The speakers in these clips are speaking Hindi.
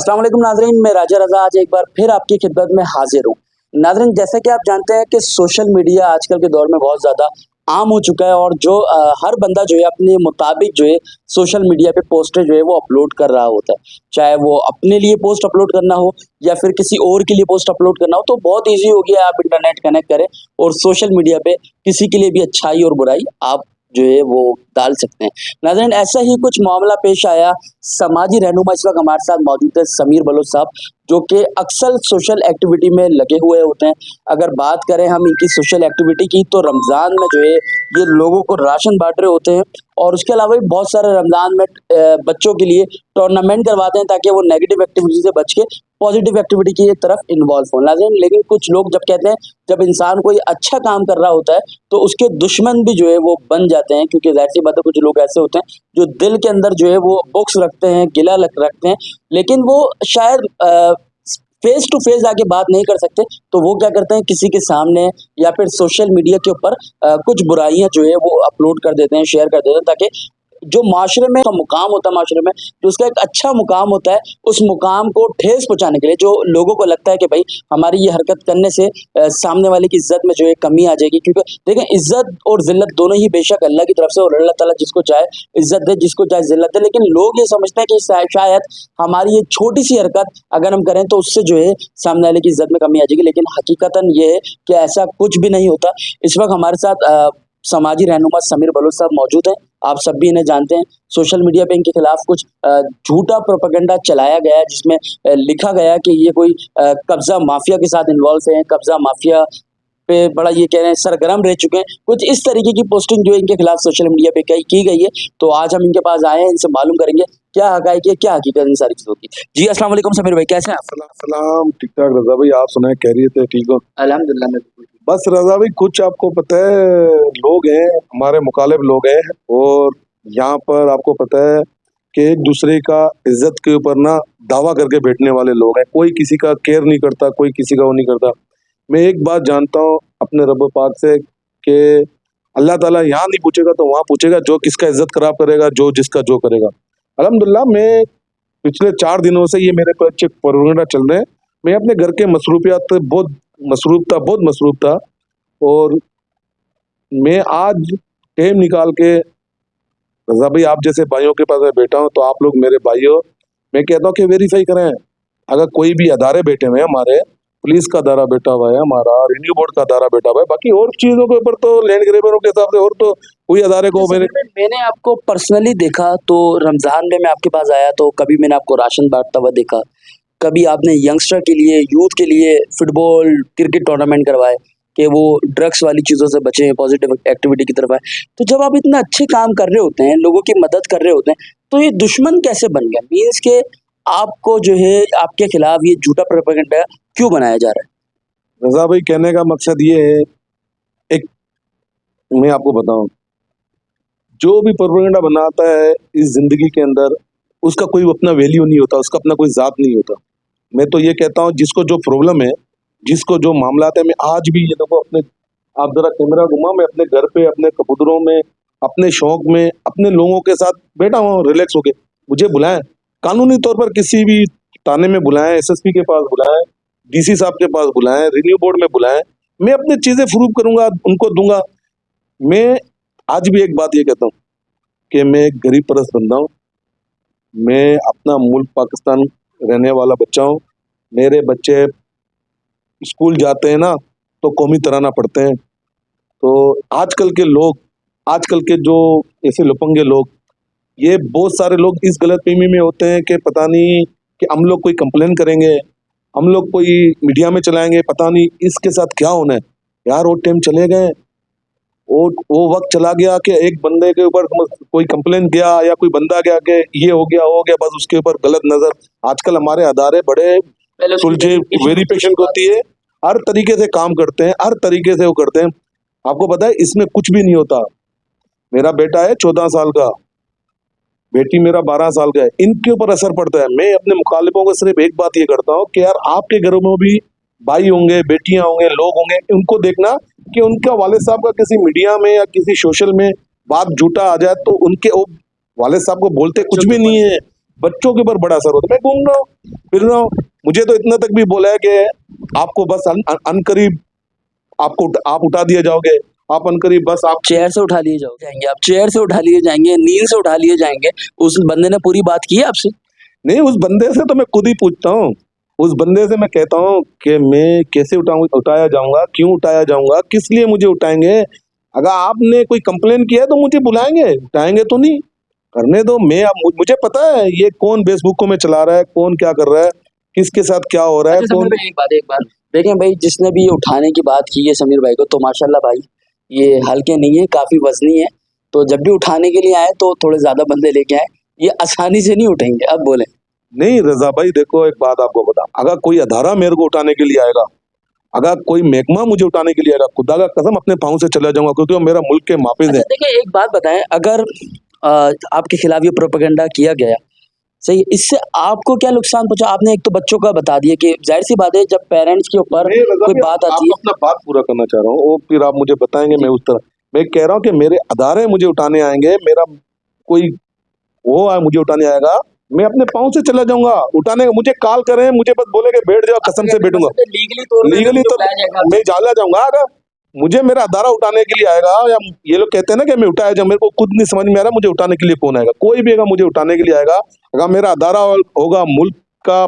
अस्सलाम वालेकुम नाज़रीन, मैं राजा रज़ा आज एक बार फिर आपकी खिदमत में हाजिर हूँ। नाज़रीन, जैसा कि आप जानते हैं कि सोशल मीडिया आजकल के दौर में बहुत ज़्यादा आम हो चुका है और जो हर बंदा जो है अपने मुताबिक जो है सोशल मीडिया पे पोस्टें जो है वो अपलोड कर रहा होता है। चाहे वो अपने लिए पोस्ट अपलोड करना हो या फिर किसी और के लिए पोस्ट अपलोड करना हो, तो बहुत ईज़ी हो गया है, आप इंटरनेट कनेक्ट करें और सोशल मीडिया पे किसी के लिए भी अच्छाई और बुराई आप जो है वो डाल सकते हैं। नाज़रीन, ऐसा ही कुछ मामला पेश आया, समाजी रहनुमा इस वक्त हमारे साथ मौजूद है समीर बलोच साहब, जो कि अक्सर सोशल एक्टिविटी में लगे हुए होते हैं। अगर बात करें हम इनकी सोशल एक्टिविटी की, तो रमज़ान में जो है ये लोगों को राशन बांट रहे होते हैं और उसके अलावा भी बहुत सारे रमज़ान में बच्चों के लिए टूर्नामेंट करवाते हैं ताकि वो नेगेटिव एक्टिविटी से बच के पॉजिटिव एक्टिविटी की तरफ इन्वॉल्व हो। नाज़रीन, लेकिन कुछ लोग जब कहते हैं जब इंसान कोई अच्छा काम कर रहा होता है तो उसके दुश्मन भी जो है वो बन जाते हैं, क्योंकि ज़ाहिर-सी बात है कुछ लोग ऐसे होते हैं जो दिल के अंदर जो है वो बुग़्ज़ रखते हैं, गिला रखते हैं, लेकिन वो शायद फेस टू फेस आके बात नहीं कर सकते, तो वो क्या करते हैं किसी के सामने या फिर सोशल मीडिया के ऊपर कुछ बुराइयाँ जो है वो अपलोड कर देते हैं, शेयर कर देते हैं, ताकि जो माशरे में का मुकाम होता है, माशरे में जो उसका एक अच्छा मुकाम होता है, उस मुकाम को ठेस पहुँचाने के लिए जो लोगों को लगता है कि भाई हमारी ये हरकत करने से सामने वाले की इज़्ज़त में जो है कमी आ जाएगी। क्योंकि देखें, इज़्ज़त और ज़िल्लत दोनों ही बेशक अल्लाह की तरफ से, और अल्लाह ताला जिसको चाहे इज़्ज़त दे, जिसको चाहे ज़िल्लत दे, लेकिन लोग ये समझते हैं कि शायद हमारी ये छोटी-सी हरकत अगर हम करें तो उससे जो है सामने वाले की इज़्ज़त में कमी आ जाएगी, लेकिन हकीकतन ये है कि ऐसा कुछ भी नहीं होता। इस वक्त हमारे साथ समाजी रहनुमा समीर बलोच साहब मौजूद हैं। आप सब भी इन्हें जानते हैं। सोशल मीडिया पे इनके खिलाफ कुछ झूठा प्रोपेगेंडा चलाया गया है, जिसमें लिखा गया कि ये कोई कब्ज़ा माफिया के साथ इन्वॉल्व हैं, कब्ज़ा माफिया पे बड़ा ये कह रहे हैं सरगर्म रह चुके हैं। कुछ इस तरीके की पोस्टिंग जो है इनके खिलाफ सोशल मीडिया पे की गई है। तो आज हम इनके पास आए हैं, इनसे मालूम करेंगे क्या हक़ाइक़ है, क्या हकीकत इन सारी चीज़ों की। जी, अस्सलाम वालेकुम समीर भाई, कैसे हैं आप? सलाम, ठीक-ठाक रज़ा भाई, आप सुनाएँ, खैरियत है, ठीक हो? अल्हम्दुलिल्लाह मैं बिल्कुल ठीक। बस रज़ा भाई, कुछ आपको पता है लोग हैं, हमारे मुखालिफ लोग हैं और यहाँ पर आपको पता है कि एक दूसरे का इज़्ज़त के ऊपर ना दावा करके बैठने वाले लोग हैं। कोई किसी का केयर नहीं करता, कोई किसी का वो नहीं करता। मैं एक बात जानता हूँ अपने रब पाक से कि अल्लाह ताला यहाँ नहीं पूछेगा तो वहाँ पूछेगा, जो किसका इज़्ज़त खराब करेगा, जो जिसका जो करेगा। अल्हम्दुलिल्लाह, मैं पिछले 4 दिनों से ये मेरे पे अच्छे प्रोपेगेंडा चल रहे हैं। मैं अपने घर के बहुत मसरूफ़ था और मैं आज टाइम निकाल के रज़ा भाई आप जैसे भाइयों के पास में बैठा हूँ, तो आप लोग मेरे भाइयों, मैं कहता हूँ कि वेरीफाई करें। अगर कोई भी अदारे बैठे हुए हैं हमारे, पुलिस का अदारा बैठा हुआ है हमारा, रेन्यू बोर्ड का अदारा बैठा हुआ है, बाकी और चीज़ों के ऊपर तो लैंड ग्रैबरों के हिसाब से और तो कोई अदारे को मैंने आपको पर्सनली देखा तो रमज़ान में मैं आपके पास आया तो कभी मैंने आपको राशन बाँटता हुआ देखा, कभी आपने यंगस्टर के लिए, यूथ के लिए फुटबॉल, क्रिकेट टूर्नामेंट करवाए कि वो ड्रग्स वाली चीज़ों से बचें, पॉजिटिव एक्टिविटी की तरफ आएँ। तो जब आप इतना अच्छे काम कर रहे होते हैं, लोगों की मदद कर रहे होते हैं, तो ये दुश्मन कैसे बन गया? मीन्स के आपको जो है आपके खिलाफ ये झूठा प्रोपेगेंडा क्यों बनाया जा रहा है? रज़ा भाई, कहने का मकसद ये है, एक मैं आपको बताऊँ, जो भी प्रोपेगेंडा बनाता है इस ज़िंदगी के अंदर, उसका कोई अपना वैल्यू नहीं होता, उसका अपना कोई ज़ात नहीं होता। मैं तो ये कहता हूँ जिसको जो प्रॉब्लम है, जिसको जो मामलात है, मैं आज भी ये देखो अपने, आप ज़रा कैमरा घुमाओ, मैं अपने घर पे, अपने कबूतरों में, अपने शौक में, अपने लोगों के साथ बैठा हुआ हूँ रिलैक्स होके। मुझे बुलाएँ, कानूनी तौर पर किसी भी थाने में बुलाएँ, एसएसपी के पास बुलाएँ, डीसी साहब के पास बुलाएँ, रिन्यू बोर्ड में बुलाएँ, मैं अपनी चीज़ें प्रूव करूँगा, उनको दूँगा। मैं आज भी एक बात ये कहता हूँ कि मैं एक गरीब परस्त बंदा हूँ। मैं अपना मुल्क पाकिस्तान रहने वाला बच्चा हूँ। मेरे बच्चे स्कूल जाते हैं ना तो कौमी तराना पढ़ते हैं। तो आजकल के लोग, आजकल के जो ऐसे लुफंगे लोग, ये बहुत सारे लोग इस गलतफहमी में होते हैं कि पता नहीं कि हम लोग कोई कंप्लेन करेंगे, हम लोग कोई मीडिया में चलाएंगे, पता नहीं इसके साथ क्या होना है। यार, वो टाइम चले गए, वो वक्त चला गया कि एक बंदे के ऊपर कोई कंप्लेन गया या कोई बंदा गया कि ये हो गया, बस उसके ऊपर गलत नजर। आजकल हमारे अदारे बड़े सुलझे, वेरिफिकेशन होती है, हर तरीके से काम करते हैं, हर तरीके से वो करते हैं। आपको पता है इसमें कुछ भी नहीं होता। मेरा बेटा है 14 साल का, बेटी मेरा 12 साल का है, इनके ऊपर असर पड़ता है। मैं अपने मुखालिफों को सिर्फ एक बात ये करता हूँ कि यार, आपके घरों में भी भाई होंगे, बेटियां होंगे, लोग होंगे, उनको देखना कि उनका वालिद साहब का किसी मीडिया में या किसी सोशल में बात झूठा आ जाए तो उनके वालिद साहब को बोलते कुछ भी नहीं है, बच्चों के ऊपर बड़ा असर होता है। मैं घूम रहा हूँ फिर रहा हूँ, मुझे तो इतना तक भी बोला है कि आपको बस अनकरीब आप उठा दिए जाओगे, आप अनकरीब बस आप चेयर से उठा लिए जाएंगे, आप चेयर से उठा लिए जाएंगे, नींद से उठा लिए जाएंगे। उस बंदे ने पूरी बात की है आपसे? नहीं, उस बंदे से तो मैं खुद ही पूछता हूँ, उस बंदे से मैं कहता हूँ कि मैं कैसे उठाया जाऊंगा, क्यों उठाया जाऊंगा, किस लिए मुझे उठाएंगे। अगर आपने कोई कंप्लेन किया है तो मुझे बुलाएंगे, उठाएंगे तो नहीं, करने दो। मुझे पता है ये कौन फेसबुक में चला रहा है, कौन क्या कर रहा है, किसके साथ क्या हो रहा है, अच्छा कौन। समीर भाई, एक बात देखें भाई, जिसने भी ये उठाने की बात की है समीर भाई को, तो माशाल्लाह भाई ये हल्के नहीं है, काफी वजनी है। तो जब भी उठाने के लिए आए तो थोड़े ज्यादा बंदे लेके आए, ये आसानी से नहीं उठेंगे। अब बोले। नहीं रजा भाई, देखो एक बात आपको बता, अगर कोई अधारा मेरे को उठाने के लिए आएगा, अगर कोई महकमा मुझे उठाने के लिए आएगा, खुदा का कसम अपने पाँव से चला जाऊंगा, क्योंकि वो मेरा मुल्क के मापिज अच्छा है। देखिए, एक बात बताएं, अगर आपके खिलाफ ये प्रोपेगेंडा किया गया, सही है, इससे आपको क्या नुकसान पहुंचा? आपने एक तो बच्चों का बता दिया कि जाहिर सी बात है जब पेरेंट्स के ऊपर नहीं रजा कोई भाई, बात आती आपको है। अपना बात पूरा करना चाह रहा हूँ, वो फिर आप मुझे बताएंगे, मैं उस तरह मैं कह रहा हूँ कि मेरे अदारे मुझे उठाने आएंगे, मेरा कोई मुझे उठाने आएगा, मैं अपने पाँव से चला जाऊंगा उठाने। मुझे कॉल करें, मुझे बस बोले कि बैठ जाओ, कसम से बैठूंगा, लीगली तौर पे लीगली तो मैं जाला जाऊंगा। अगर मुझे मेरा अदारा उठाने के लिए आएगा, या ये लोग कहते हैं ना कि मैं उठाया जाऊं, मेरे को खुद नहीं समझ में आ रहा मुझे उठाने के लिए कौन आएगा। कोई भी अगर मुझे उठाने के लिए आएगा, अगर मेरा अदारा होगा, मुल्क का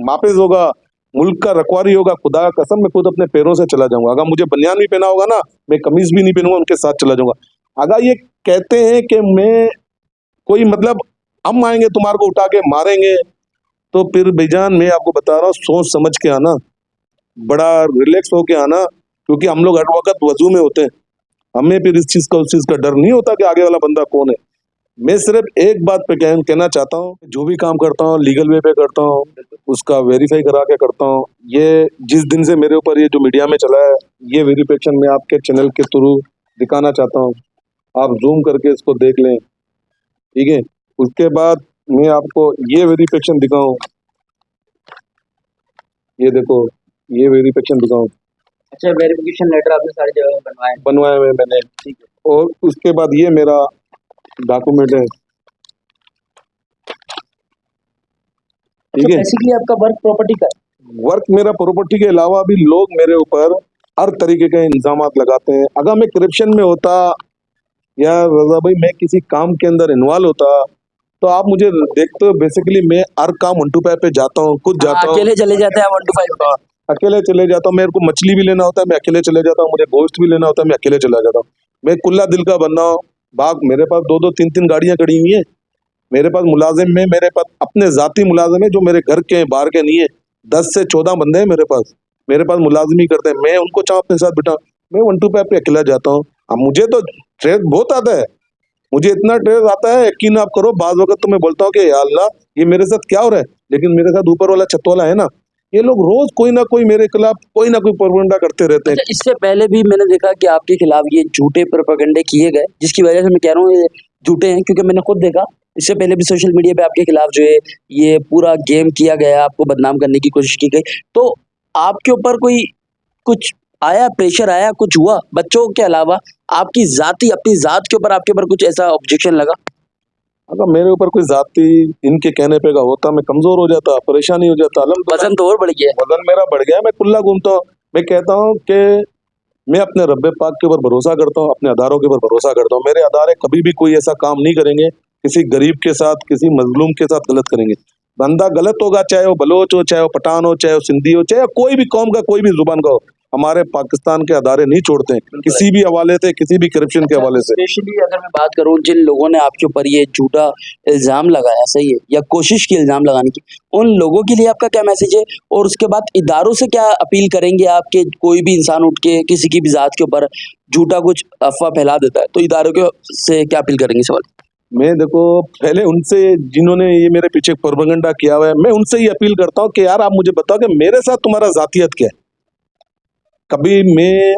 मापिज होगा, मुल्क का रखवारी होगा, खुदा का कसम मैं खुद अपने पैरों से चला जाऊंगा। अगर मुझे बनियान भी पहना होगा ना, मैं कमीज भी नहीं पहनूंगा, उनके साथ चला जाऊंगा। अगर ये कहते हैं कि मैं कोई मतलब हम आएंगे तुम्हारे को उठा के मारेंगे, तो फिर भाईजान मैं आपको बता रहा हूँ, सोच समझ के आना, बड़ा रिलैक्स होके आना, क्योंकि हम लोग हर वक्त वजू में होते हैं। हमें फिर इस चीज का उस चीज का डर नहीं होता कि आगे वाला बंदा कौन है। मैं सिर्फ एक बात पे कहना चाहता हूँ, जो भी काम करता हूँ लीगल वे पे करता हूँ, उसका वेरीफाई करा के करता हूँ। ये जिस दिन से मेरे ऊपर ये जो मीडिया में चला है, ये वेरिफिकेशन मैं आपके चैनल के थ्रू दिखाना चाहता हूँ, आप जूम करके इसको देख लें, ठीक है। उसके बाद मैं आपको ये वेरिफिकेशन दिखाऊं, ये देखो, ये वेरिफिकेशन दिखाऊं, अच्छा, वेरिफिकेशन लेटर आपने सारी जगह बनवाए हुए मैंने, ठीक है। और उसके बाद ये मेरा डॉक्यूमेंट है, ठीक है। बेसिकली आपका वर्क प्रॉपर्टी का वर्क मेरा प्रॉपर्टी के अलावा भी लोग मेरे ऊपर हर तरीके के इल्जाम लगाते हैं। अगर मैं करप्शन में होता या रजा भाई मैं किसी काम के अंदर इन्वॉल्व होता, तो आप मुझे देखते हो, बेसिकली मैं हर काम 1 to 5 पे जाता हूँ, खुद जाता हूँ, अकेले चले जाते हैं 1 to 5? अकेले चले जाता हूँ। मेरे को मछली भी लेना होता है, मैं अकेले चले जाता हूँ, मुझे गोश्त भी लेना होता है, मैं अकेले चला जाता हूँ। मैं कुल्ला दिल का बंदा हूँ, मेरे पास 2-2 3-3 गाड़ियां खड़ी हुई हैं, मेरे पास मुलाजिम में, मेरे पास अपने जाती मुलाजिम है जो मेरे घर के हैं, बाहर के नहीं है। 10 से 14 बंदे हैं मेरे पास मुलाजिम ही करते हैं। मैं उनको चाहूँ अपने साथ बिठा, मैं 1 to 5 पे अकेला जाता हूँ। अब मुझे तो स्ट्रेस बहुत आता है, मुझे इतना स्ट्रेस आता है, यकीन आप करो, बाज वक्त तो मैं बोलता हूँ कि या अल्लाह ये मेरे साथ क्या हो रहा है, लेकिन मेरे साथ ऊपर वाला छत वाला है ना, ये लोग रोज कोई ना कोई मेरे खिलाफ कोई ना कोई प्रोपेगेंडा करते रहते हैं। अच्छा, इससे पहले भी मैंने देखा कि आपके खिलाफ ये झूठे प्रोपेगेंडे किए गए, जिसकी वजह से मैं कह रहा हूँ ये झूठे हैं, क्योंकि मैंने खुद देखा इससे पहले भी सोशल मीडिया पे आपके खिलाफ जो है ये पूरा गेम किया गया, आपको बदनाम करने की कोशिश की गई। तो आपके ऊपर कोई कुछ आया, प्रेशर आया, कुछ हुआ बच्चों के अलावा? आपकी जाती अपनी जात के ऊपर आपके ऊपर कुछ ऐसा ऑब्जेक्शन लगा? अगर मेरे ऊपर कोई जाति इनके कहने पे का होता, मैं कमजोर हो जाता, परेशानी हो जाता। वजन तो और बढ़ गया है। वजन मेरा बढ़ गया, मैं कुल्ला घूमता हूँ। मैं कहता हूँ कि मैं अपने रब्बे पाक के ऊपर भरोसा करता हूँ, अपने अदारों के ऊपर भरोसा करता हूँ। मेरे अदारे कभी भी कोई ऐसा काम नहीं करेंगे, किसी गरीब के साथ, किसी मजलूम के साथ गलत करेंगे। बंदा गलत होगा, चाहे वो बलोच हो, चाहे वो पठान हो, चाहे वो सिंधी हो, चाहे कोई भी कौम का, कोई भी जुबान का हो, हमारे पाकिस्तान के अदारे नहीं छोड़ते हैं किसी भी हवाले से, किसी भी करप्शन के हवाले से। स्पेशली अगर मैं बात करूं, जिन लोगों ने आपके ऊपर ये झूठा इल्जाम लगाया, सही है, या कोशिश की इल्जाम लगाने की, उन लोगों के लिए आपका क्या मैसेज है? और उसके बाद इदारों से क्या अपील करेंगे आपके? कोई भी इंसान उठ के किसी की भी जात के ऊपर झूठा कुछ अफवाह फैला देता है, तो इदारों के से क्या अपील करेंगे? सवाल मैं देखो, पहले उनसे जिन्होंने ये मेरे पीछे प्रोपेगेंडा किया हुआ है, मैं उनसे ही अपील करता हूँ कि यार आप मुझे बताओ कि मेरे साथ तुम्हारा जातियत क्या है। कभी मैं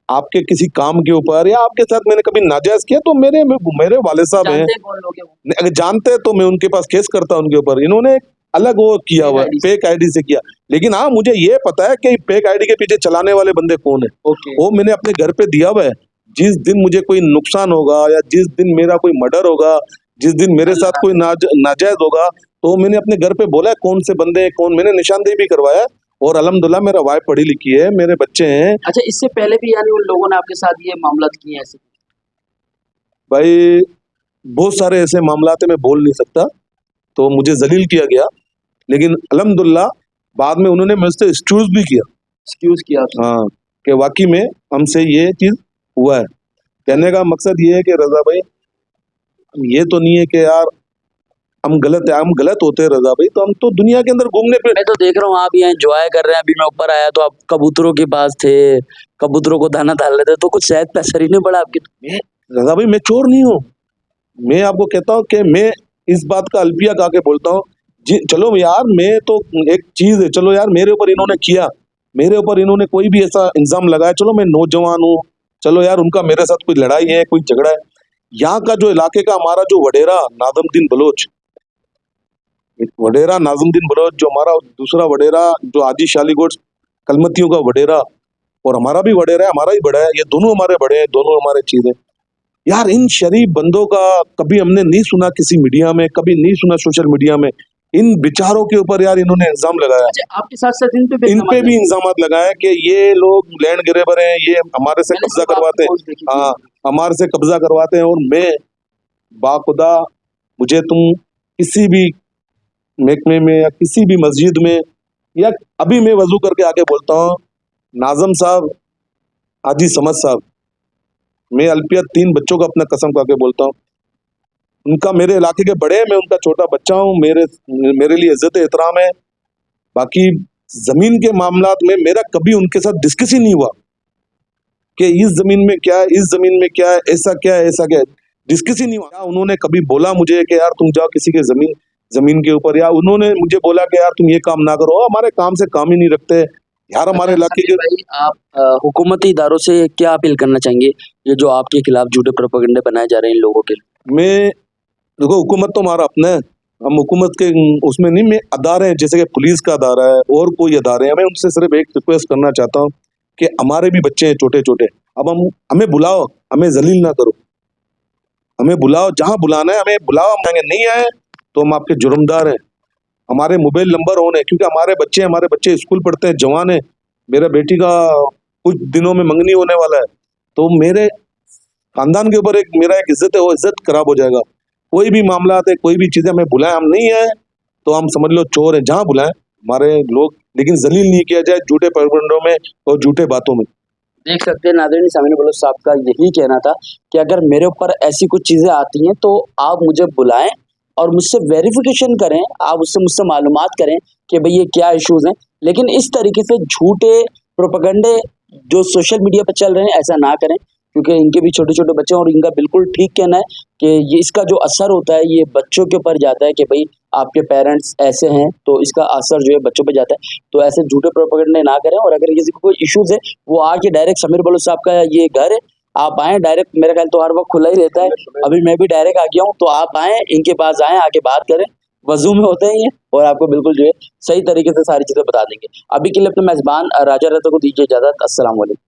आपके किसी काम के ऊपर या आपके साथ मैंने कभी नाजायज किया तो मेरे वाले साहब हैं, अगर जानते हैं तो मैं उनके पास केस करता उनके ऊपर। इन्होंने अलग वो किया हुआ है, फेक आईडी से किया। लेकिन हाँ, मुझे ये पता है कि फेक आईडी के पीछे चलाने वाले बंदे कौन है। वो मैंने अपने घर पे दिया हुआ है। जिस दिन मुझे कोई नुकसान होगा या जिस दिन मेरा कोई मर्डर होगा जिस दिन मेरे साथ कोई नाजायज होगा तो मैंने अपने घर पे बोला है कौन से बंदे हैं, कौन, मैंने निशानदेही भी करवाया है। और अल्हम्दुलिल्लाह मेरा वाइफ पढ़ी लिखी है, मेरे बच्चे हैं। अच्छा, इससे पहले भी यानी उन लोगों ने आपके साथ ये मामलात किए हैं ऐसे? भाई बहुत सारे ऐसे मामलात हैं, मैं बोल नहीं सकता, तो मुझे जलील किया गया, लेकिन अल्हम्दुलिल्लाह बाद में उन्होंने मुझसे एक्सक्यूज भी किया। एक्सक्यूज किया आपसे? हाँ, कि वाकई में हमसे ये चीज हुआ है। कहने का मकसद ये है कि रजा भाई, ये तो नहीं है कि यार हम गलत है, हम गलत होते हैं रजा भाई, तो हम तो दुनिया के अंदर घूमने फिर। मैं तो देख रहा हूँ आप यहाँ एंजॉय कर रहे हैं। अभी मैं ऊपर आया तो आप कबूतरों के पास थे, कबूतरों को दाना डाल रहे थे, तो कुछ शायद पैसा ही नहीं पड़ा आपके? रजा भाई मैं चोर नहीं हूँ, मैं आपको कहता हूँ कि मैं इस बात का अलविया गा के बोलता हूँ। चलो यार, मैं तो एक चीज है, चलो यार मेरे ऊपर इन्होंने किया, मेरे ऊपर इन्होंने कोई भी ऐसा इंजाम लगाया, चलो मैं नौजवान हूँ, चलो यार उनका मेरे साथ कोई लड़ाई है, कोई झगड़ा है। यहाँ का जो इलाके का हमारा जो वडेरा नाज़मुद्दीन बलोच, वडेरा नाज़मुद्दीन बलोच, जो हमारा दूसरा वडेरा जो हाजी शालीकोट कलमतियों का वडेरा, और हमारा भी वडेरा है, हमारा ही बड़ा है, ये दोनों हमारे बड़े हैं, दोनों हमारे चीज है। यार इन शरीफ बंदों का कभी हमने नहीं सुना किसी मीडिया में, कभी नहीं सुना सोशल मीडिया में। इन विचारों के ऊपर यार इन्होंने इल्जाम लगाया। अच्छा, आपके साथ साथ इन पे भी इल्जाम लगाया कि ये लोग लैंड ग्रेबर हैं, ये हमारे से मैंने कब्जा सिर्फ करवाते आपकी पोस्ट हैं। देखी थी। हाँ, हमारे से कब्जा करवाते हैं। और मैं बाखुदा, मुझे तुम किसी भी महकमे में या किसी भी मस्जिद में, या अभी मैं वजू करके आके बोलता हूँ, नाजम साहब, हाजी समद साहब, मैं अल्पिया 3 बच्चों का अपना कसम खा के बोलता हूँ, उनका मेरे इलाके के बड़े हैं, मैं उनका छोटा बच्चा हूँ, मेरे लिए इज्जत एहतराम है। बाकी जमीन के मामलात में मेरा कभी उनके साथ डिस्कस ही नहीं हुआ कि इस जमीन में क्या है, इस जमीन में क्या है, ऐसा क्या है, ऐसा क्या है, डिस्कस ही नहीं हुआ। उन्होंने कभी बोला मुझे कि यार तुम जाओ किसी के जमीन के ऊपर, या उन्होंने मुझे बोला कि यार तुम ये काम ना करो, हमारे काम से काम ही नहीं रखते यार हमारे इलाके के। भाई आप हुकूमती इदारों से क्या अपील करना चाहेंगे, ये जो आपके खिलाफ झूठे प्रोपेगेंडे बनाए जा रहे हैं इन लोगों के? मैं देखो, हुकूमत तो हमारा अपना है, हम हुकूमत के उसमें नहीं, मैं अदारे हैं जैसे कि पुलिस का अदारा है और कोई अदारे हैं, मैं उनसे सिर्फ एक रिक्वेस्ट करना चाहता हूँ कि हमारे भी बच्चे हैं छोटे छोटे, अब हमें बुलाओ, हमें जलील ना करो, हमें बुलाओ, जहाँ बुलाना है हमें बुलाओ, हम आएंगे, नहीं आए तो हम आपके जुर्मदार हैं। हमारे मोबाइल नंबर ऑन है, क्योंकि हमारे बच्चे स्कूल पढ़ते हैं, जवान है, मेरा बेटी का कुछ दिनों में मंगनी होने वाला है, तो मेरे खानदान के ऊपर एक मेरा एक इज्जत है, वो इज्जत खराब हो जाएगा। कोई भी मामला है, कोई भी चीजें हमें बुलाएं, हम नहीं आए तो हम समझ लो चोर है, जहाँ बुलाएं हमारे लोग, लेकिन जलील नहीं किया जाए झूठे प्रगंडों में और झूठे बातों में। देख सकते हैं नाज़रीन, सामने बलोच साहब का यही कहना था कि अगर मेरे ऊपर ऐसी कुछ चीज़ें आती हैं तो आप मुझे बुलाएं और मुझसे वेरिफिकेशन करें, आप मुझसे मालूमात करें कि भाई ये क्या इश्यूज़ हैं, लेकिन इस तरीके से झूठे प्रोपेगेंडे जो सोशल मीडिया पर चल रहे हैं ऐसा ना करें, क्योंकि इनके भी छोटे छोटे बच्चे हैं और इनका बिल्कुल ठीक कहना है कि ये इसका जो असर होता है ये बच्चों के ऊपर जाता है कि भाई आपके पेरेंट्स ऐसे हैं, तो इसका असर जो है बच्चों पे जाता है। तो ऐसे झूठे प्रोपेगेंडे ना करें, और अगर किसी को कोई इश्यूज़ है वो आके डायरेक्ट समीर बलोच साहब का ये घर है, आप आएँ डायरेक्ट, मेरा ख्याल तो हर वक्त खुला ही रहता है, अभी मैं भी डायरेक्ट आ गया हूँ, तो आप आएँ, इनके पास आएँ, आके बात करें, वजू में होते हैं ये, और आपको बिल्कुल जो है सही तरीके से सारी चीज़ें बता देंगे। अभी के लिए अपने मेज़बान राजा रता को दीजिए इजाज़त। अस्सलाम वालेकुम।